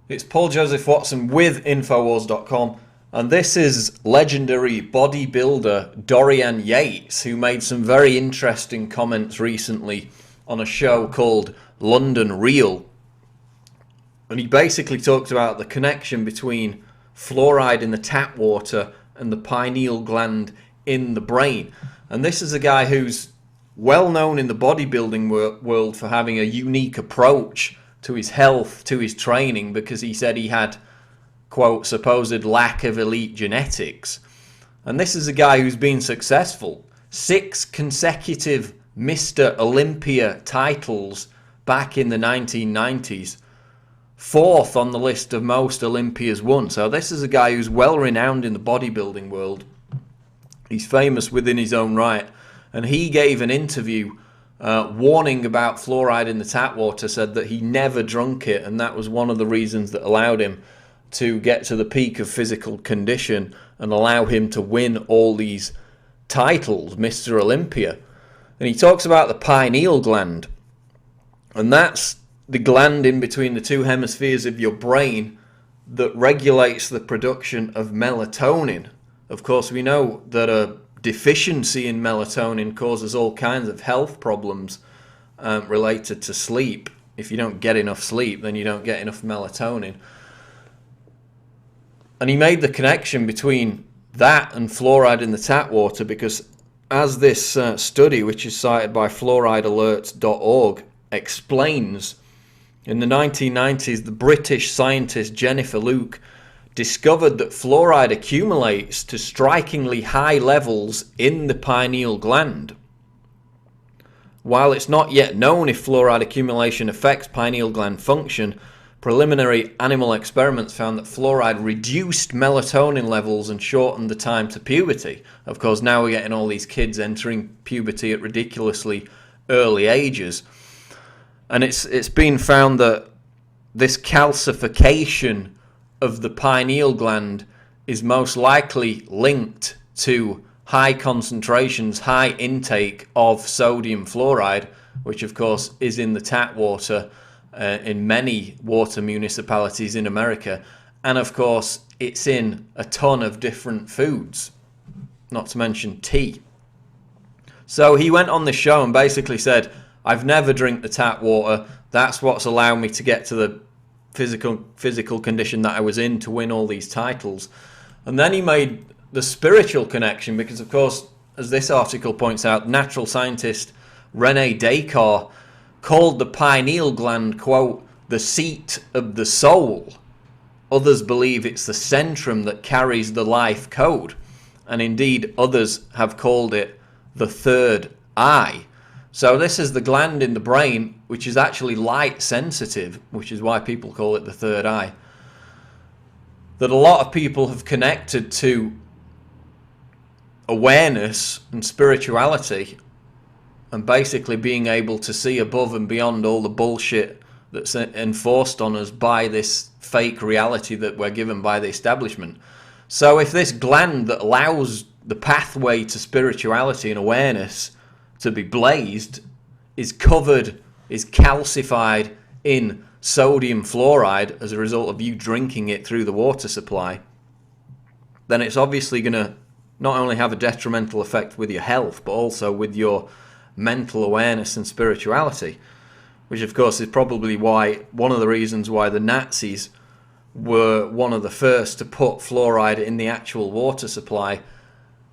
It's Paul Joseph Watson with Infowars.com, and this is legendary bodybuilder Dorian Yates, who made some very interesting comments recently on a show called London Real. And he basically talked about the connection between fluoride in the tap water and the pineal gland in the brain. And this is a guy who's well known in the bodybuilding world for having a unique approach to his health, to his training, because he said he had, quote, supposed lack of elite genetics. And this is a guy who's been successful. 6 consecutive Mr. Olympia titles back in the 1990s. 4th on the list of most Olympias won. So this is a guy who's well renowned in the bodybuilding world. He's famous within his own right. And he gave an interview warning about fluoride in the tap water, said that he never drunk it, and that was one of the reasons that allowed him to get to the peak of physical condition and allow him to win all these titles, Mr. Olympia. And he talks about the pineal gland, and that's the gland in between the 2 hemispheres of your brain that regulates the production of melatonin. Of course, we know that a deficiency in melatonin causes all kinds of health problems related to sleep. If you don't get enough sleep, then you don't get enough melatonin. And he made the connection between that and fluoride in the tap water, because as this study, which is cited by fluoridealerts.org, explains, in the 1990s, the British scientist Jennifer Luke discovered that fluoride accumulates to strikingly high levels in the pineal gland. While it's not yet known if fluoride accumulation affects pineal gland function, preliminary animal experiments found that fluoride reduced melatonin levels and shortened the time to puberty. Of course, now we're getting all these kids entering puberty at ridiculously early ages. And it's been found that this calcification of the pineal gland is most likely linked to high concentrations, high intake of sodium fluoride, which of course is in the tap water in many water municipalities in America. And of course, it's in a ton of different foods, not to mention tea. So he went on the show and basically said, I've never drank the tap water. That's what's allowed me to get to the physical condition that I was in to win all these titles. And then he made the spiritual connection, because of course, as this article points out, natural scientist Rene Descartes called the pineal gland, quote, the seat of the soul. Others believe it's the centrum that carries the life code, and indeed others have called it the third eye. So this is the gland in the brain which is actually light sensitive, which is why people call it the third eye, that a lot of people have connected to awareness and spirituality, and basically being able to see above and beyond all the bullshit that's enforced on us by this fake reality that we're given by the establishment. So if this gland that allows the pathway to spirituality and awareness to be blazed is covered, is calcified in sodium fluoride as a result of you drinking it through the water supply, then it's obviously going to not only have a detrimental effect with your health, but also with your mental awareness and spirituality, which of course is probably why, one of the reasons why the Nazis were one of the first to put fluoride in the actual water supply.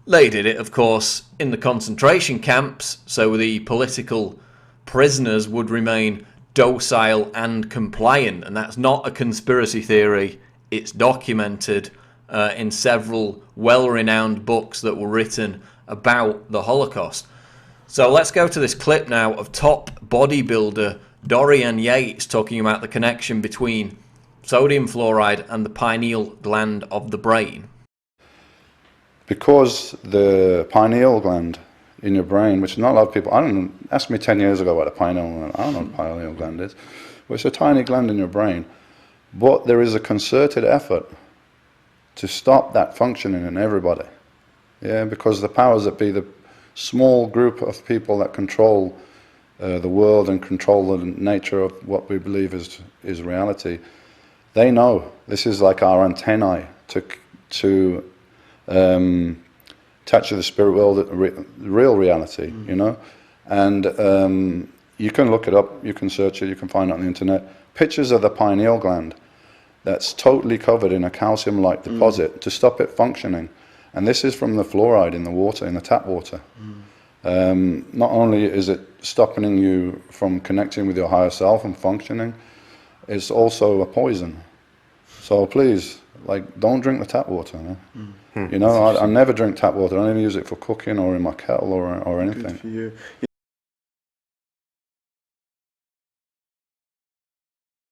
They did it, of course, in the concentration camps, so the political prisoners would remain docile and compliant. And that's not a conspiracy theory. It's documented in several well-renowned books that were written about the Holocaust. So let's go to this clip now of top bodybuilder Dorian Yates talking about the connection between sodium fluoride and the pineal gland of the brain. Because the pineal gland in your brain, which not a lot of people, asked me 10 years ago what a pineal gland, I don't know what a pineal gland is. Well, it's a tiny gland in your brain, but there is a concerted effort to stop that functioning in everybody. Yeah, because the powers that be, the small group of people that control the world and control the nature of what we believe is reality, They know this is like our antennae to touch the spirit world, real reality, you know. And you can look it up, you can search it, you can find it on the internet. Pictures of the pineal gland that's totally covered in a calcium-like deposit to stop it functioning. And this is from the fluoride in the water, in the tap water. Not only is it stopping you from connecting with your higher self and functioning, it's also a poison. So please, like, don't drink the tap water. No? You know, I never drink tap water. I don't even use it for cooking or in my kettle or anything. Good for you.